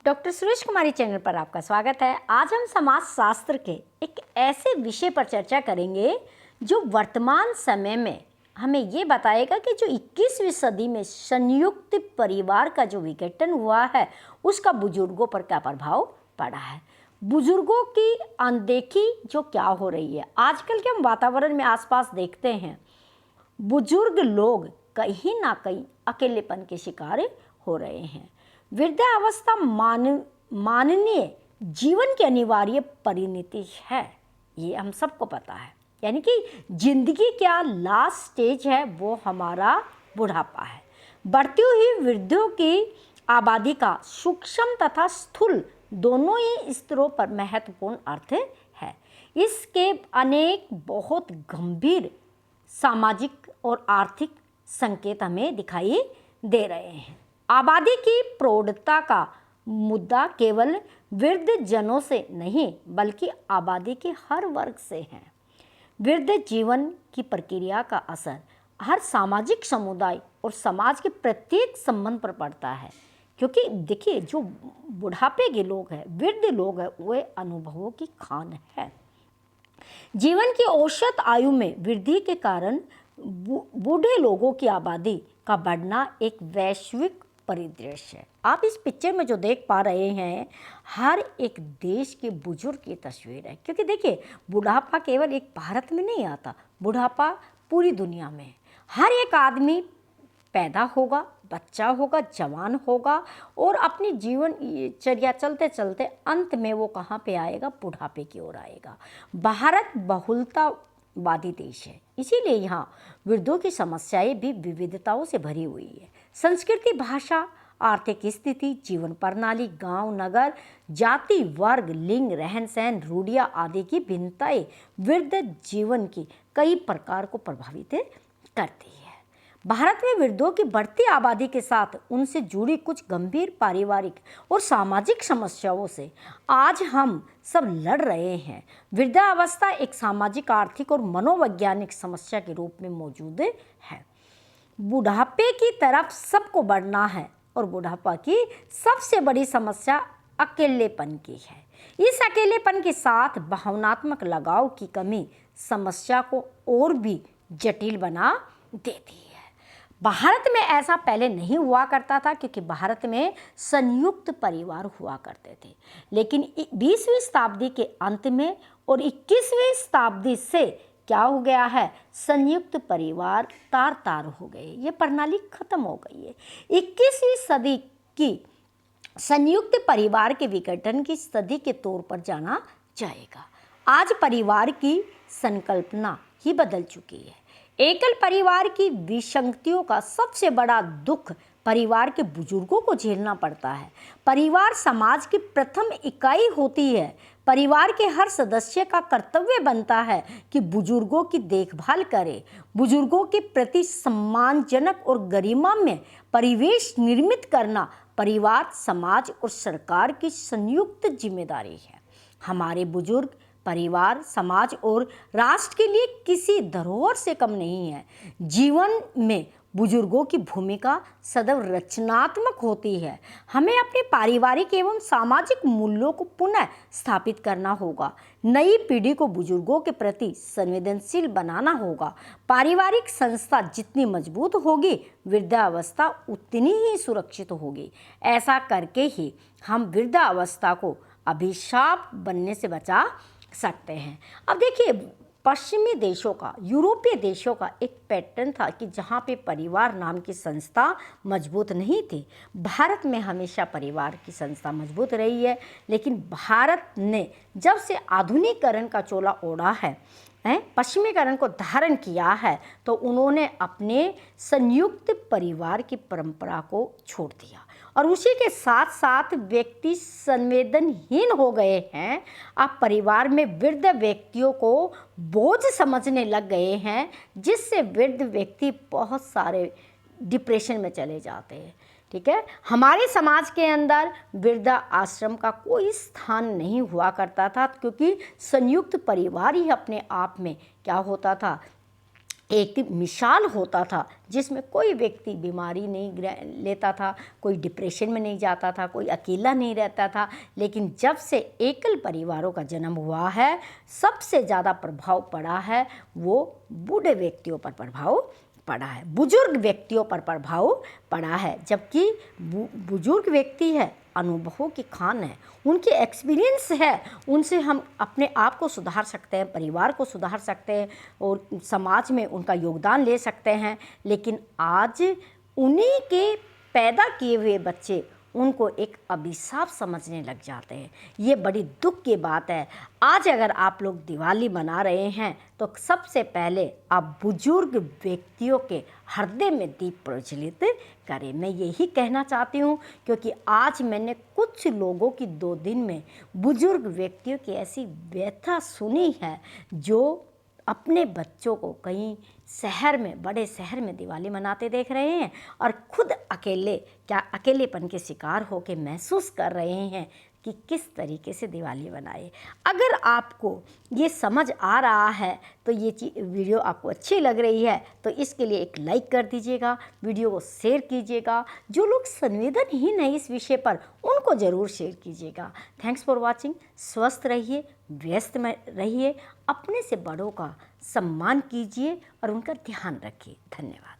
Doctor Suresh कुमारी channel पर आपका स्वागत है। आज हम समाज शास्त्र के एक ऐसे विषय पर चर्चा करेंगे जो वर्तमान समय में हमें ये बताएगा कि जो 21वीं सदी में संयुक्त परिवार का जो विघटन हुआ है उसका बुजुर्गों पर क्या प्रभाव पड़ा है। बुजुर्गों की अनदेखी जो क्या हो रही है, आजकल के हम वातावरण में आसपास देखते हैं, बुजुर्ग लोग कहीं ना कहीं अकेलेपन के शिकार हो रहे हैं। वृद्धावस्था माननीय जीवन की अनिवार्य परिणति है, ये हम सबको पता है। यानी कि जिंदगी का लास्ट स्टेज है वो हमारा बुढ़ापा है। बढ़ती हुई वृद्धों की आबादी का सूक्ष्म तथा स्थूल दोनों ही स्तरों पर महत्वपूर्ण अर्थ है। इसके अनेक बहुत गंभीर सामाजिक और आर्थिक संकेत हमें दिखाई दे रहे हैं। आबादी की प्रौढ़ता का मुद्दा केवल वृद्ध जनों से नहीं बल्कि आबादी के हर वर्ग से है। वृद्ध जीवन की प्रक्रिया का असर हर सामाजिक समुदाय और समाज के प्रत्येक संबंध पर पड़ता है, क्योंकि देखिए जो बुढ़ापे के लोग हैं, वृद्ध लोग हैं, वे अनुभवों की खान है। जीवन की औसत आयु में वृद्धि के कारण बूढ़े लोगों की आबादी का बढ़ना एक वैश्विक परिदृश्य है। आप इस पिक्चर में जो देख पा रहे हैं, हर एक देश के बुजुर्ग की तस्वीर है, क्योंकि देखिए बुढ़ापा केवल एक भारत में नहीं आता, बुढ़ापा पूरी दुनिया में। हर एक आदमी पैदा होगा, बच्चा होगा, जवान होगा और अपनी जीवन चर्या चलते चलते अंत में वो कहाँ पे आएगा, बुढ़ापे की ओर आएगा। भारत बहुलतावादी देश है, इसीलिए यहाँ वृद्धों की समस्याएं भी विविधताओं से भरी हुई है। संस्कृति, भाषा, आर्थिक स्थिति, जीवन प्रणाली, गांव, नगर, जाति, वर्ग, लिंग, रहन सहन, रूढ़ियाँ आदि की भिन्नताएं वृद्ध जीवन की कई प्रकार को प्रभावित करती है। भारत में वृद्धों की बढ़ती आबादी के साथ उनसे जुड़ी कुछ गंभीर पारिवारिक और सामाजिक समस्याओं से आज हम सब लड़ रहे हैं। वृद्धावस्था एक सामाजिक, आर्थिक और मनोवैज्ञानिक समस्या के रूप में मौजूद है। बुढ़ापे की तरफ सबको बढ़ना है और बुढ़ापा की सबसे बड़ी समस्या अकेलेपन की है। इस अकेलेपन के साथ भावनात्मक लगाव की कमी समस्या को और भी जटिल बना देती है। भारत में ऐसा पहले नहीं हुआ करता था, क्योंकि भारत में संयुक्त परिवार हुआ करते थे, लेकिन 20वीं शताब्दी के अंत में और 21वीं शताब्दी से क्या हो गया है, संयुक्त परिवार तार तार हो गए, ये प्रणाली खत्म हो गई है। 21वीं सदी की संयुक्त परिवार के विघटन की सदी के तौर पर जाना जाएगा। आज परिवार की संकल्पना ही बदल चुकी है। एकल परिवार की विसंगतियों का सबसे बड़ा दुख परिवार के बुजुर्गों को झेलना पड़ता है। परिवार समाज की प्रथम इकाई होती है। परिवार के हर सदस्य का कर्तव्य बनता है कि बुजुर्गों की देखभाल करे। बुजुर्गों के प्रति सम्मानजनक और गरिमा में परिवेश निर्मित करना परिवार, समाज और सरकार की संयुक्त जिम्मेदारी है। हमारे बुजुर्ग परिवार, समाज और राष्ट्र के लिए किसी धरोहर से कम नहीं है। जीवन में बुजुर्गों की भूमिका सदैव रचनात्मक होती है। हमें अपने पारिवारिक एवं सामाजिक मूल्यों को पुनः स्थापित करना होगा। नई पीढ़ी को बुजुर्गों के प्रति संवेदनशील बनाना होगा। पारिवारिक संस्था जितनी मजबूत होगी, वृद्धावस्था उतनी ही सुरक्षित होगी। ऐसा करके ही हम वृद्धावस्था को अभिशाप बनने से बचा सकते हैं। अब देखिए, पश्चिमी देशों का, यूरोपीय देशों का एक पैटर्न था कि जहाँ पे परिवार नाम की संस्था मजबूत नहीं थी। भारत में हमेशा परिवार की संस्था मजबूत रही है, लेकिन भारत ने जब से आधुनिकीकरण का चोला ओढ़ा है, पश्चिमीकरण को धारण किया है, तो उन्होंने अपने संयुक्त परिवार की परंपरा को छोड़ दिया और उसी के साथ साथ व्यक्ति संवेदनहीन हो गए हैं। अब परिवार में वृद्ध व्यक्तियों को बोझ समझने लग गए हैं, जिससे वृद्ध व्यक्ति बहुत सारे डिप्रेशन में चले जाते हैं। ठीक है, हमारे समाज के अंदर वृद्धा आश्रम का कोई स्थान नहीं हुआ करता था, क्योंकि संयुक्त परिवार ही अपने आप में क्या होता था, एक मिसाल होता था जिसमें कोई व्यक्ति बीमारी नहीं लेता था, कोई डिप्रेशन में नहीं जाता था, कोई अकेला नहीं रहता था। लेकिन जब से एकल परिवारों का जन्म हुआ है, सबसे ज़्यादा प्रभाव पड़ा है वो बूढ़े व्यक्तियों पर प्रभाव पड़ा है, बुजुर्ग व्यक्तियों पर प्रभाव पड़ा है। जबकि बुजुर्ग व्यक्ति है, अनुभवों की खान है, उनके एक्सपीरियंस है, उनसे हम अपने आप को सुधार सकते हैं, परिवार को सुधार सकते हैं और समाज में उनका योगदान ले सकते हैं। लेकिन आज उन्हीं के पैदा किए हुए बच्चे उनको एक अभिशाप समझने लग जाते हैं। ये बड़ी दुख की बात है। आज अगर आप लोग दिवाली मना रहे हैं तो सबसे पहले आप बुजुर्ग व्यक्तियों के हृदय में दीप प्रज्वलित करें। मैं यही कहना चाहती हूँ, क्योंकि आज मैंने कुछ लोगों की 2 दिन में बुजुर्ग व्यक्तियों की ऐसी व्यथा सुनी है जो अपने बच्चों को कहीं शहर में, बड़े शहर में दिवाली मनाते देख रहे हैं और खुद अकेलेपन के शिकार होकर महसूस कर रहे हैं कि किस तरीके से दिवाली मनाए। अगर आपको ये समझ आ रहा है तो ये वीडियो आपको अच्छी लग रही है तो इसके लिए एक लाइक कर दीजिएगा, वीडियो को शेयर कीजिएगा। जो लोग संवेदनहीन हैं इस विषय पर उनको ज़रूर शेयर कीजिएगा। Thanks for watching. स्वस्थ रहिए, व्यस्त में रहिए, अपने से बड़ों का सम्मान कीजिए और उनका ध्यान रखिए। धन्यवाद।